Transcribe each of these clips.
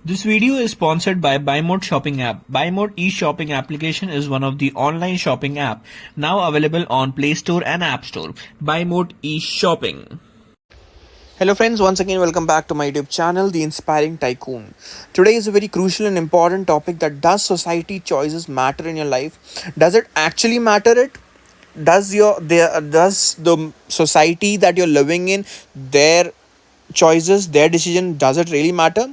This video is sponsored by BuyMode shopping app. BuyMode e-shopping application is one of the online shopping app now available on Play Store and App Store. BuyMode e-shopping. Hello friends, once again welcome back to my YouTube channel, The Inspiring Tycoon. Today is a very crucial and important topic that does society choices matter in your life? Does it actually matter it? Does the society that you're living in, their choices, their decision, does it really matter?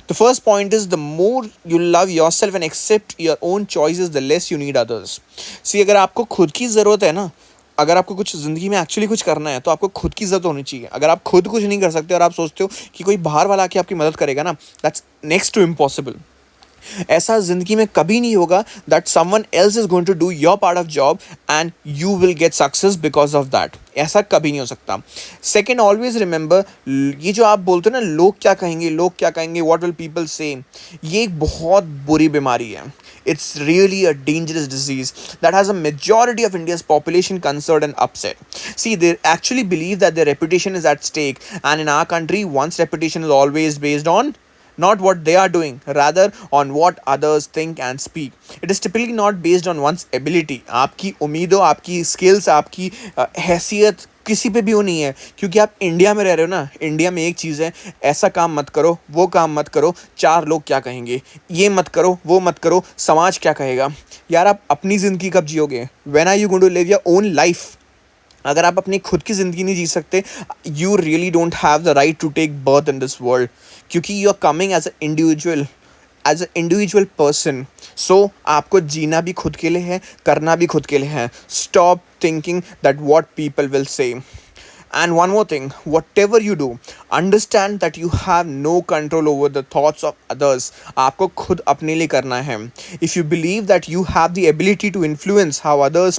The first point is the more you love yourself and accept your own choices, the less you need others. See, अगर आपको खुद की ज़रूरत है ना, अगर आपको कुछ ज़िंदगी में एक्चुअली कुछ करना है तो आपको खुद की ज़रूरत होनी चाहिए. अगर आप खुद कुछ नहीं कर सकते और आप सोचते हो कि कोई बाहर वाला आके आपकी मदद करेगा ना, दैट्स नेक्स्ट टू इम्पॉसिबल. ऐसा जिंदगी में कभी नहीं होगा that someone else is going to do your part of job and you will get success because of that. ऐसा कभी नहीं हो सकता. सेकेंड, ऑलवेज रिमेंबर, ये जो आप बोलते हो ना लोग क्या कहेंगे, लोग क्या कहेंगे, व्हाट विल पीपल से, ये एक बहुत बुरी बीमारी है. It's really a dangerous disease that has a majority of India's population concerned and upset. See, they actually believe that their reputation is at stake, and in our country, one's reputation is always based on not what they are doing, rather on what others think and speak. It is typically not based on one's ability. आपकी उम्मीदों, आपकी skills, आपकी हैसियत किसी पे भी वो नहीं है, क्योंकि आप इंडिया में रह रहे हो ना. इंडिया में एक चीज़ है, ऐसा काम मत करो, वो काम मत करो, चार लोग क्या कहेंगे, ये मत करो, वो मत करो, समाज क्या कहेगा. यार आप अपनी ज़िंदगी कब जियोगे? When are you going to live your own life? अगर आप अपनी खुद की ज़िंदगी नहीं जी सकते, you really don't have the right to take birth in this world, क्योंकि you are coming as a individual person. So आपको जीना भी खुद के लिए है, करना भी खुद के लिए है. Stop thinking that what people will say. And one more thing, whatever you do, understand that you have no control over the thoughts of others. आपको खुद अपने लिए करना है. If you believe that you have the ability to influence how others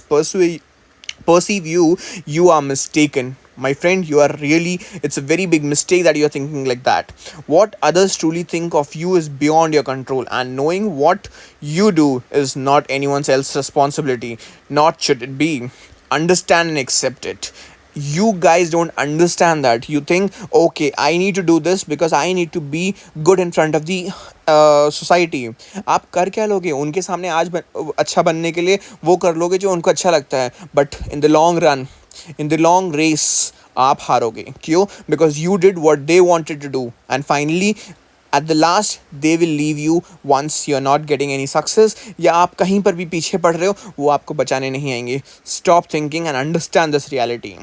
perceive you, you are mistaken. My friend, it's a very big mistake that you're thinking like that. What others truly think of you is beyond your control, and knowing what you do is not anyone else's responsibility. Not should it be. Understand and accept it. You guys don't understand that. You think, okay, I need to do this because I need to be good in front of the society. आप कर क्या लोगे? उनके सामने आज अच्छा बनने के लिए वो कर लोगे जो उनको अच्छा लगता है, but in the long run, in the long race आप हारोगे. क्यों? Because you did what they wanted to do, and finally at the last they will leave you once you're not getting any success, या आप कहीं पर भी पीछे पड़ रहे हो, वो आपको बचाने नहीं आएंगे. Stop thinking and understand this reality.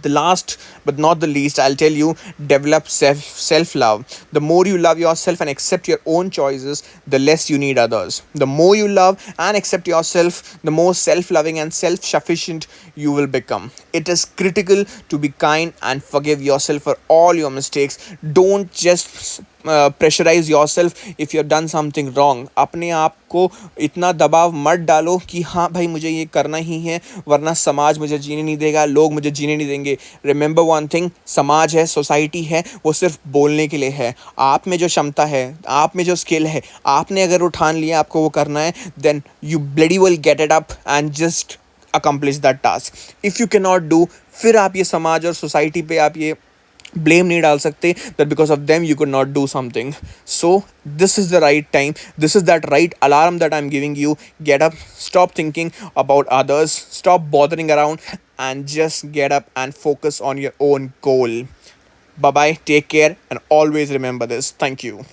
The last but not the least, I'll tell you, develop self love. The more you love yourself and accept your own choices, the less you need others. The more you love and accept yourself, the more self loving and self sufficient you will become. It is critical to be kind and forgive yourself for all your mistakes. Don't just pressurise yourself if you have done something wrong. अपने आप को इतना दबाव मत डालो कि हाँ भाई मुझे ये करना ही है, वरना समाज मुझे जीने नहीं देगा, लोग मुझे जीने नहीं देंगे. रिमेंबर वन थिंग, समाज है, सोसाइटी है, वो सिर्फ बोलने के लिए है. आप में जो क्षमता है, आप में जो स्किल है, आपने अगर उठान लिया आपको वो करना है, then you bloody will get it up and just accomplish that task. If you cannot do, फिर आप ये समाज और सोसाइटी पे आप ये blame नहीं डाल सकते that because of them you could not do something. So this is the right time, this is that right alarm that I'm giving you. Get up, stop thinking about others, stop bothering around, and just get up and focus on your own goal. Bye bye, take care, and always remember this. Thank you.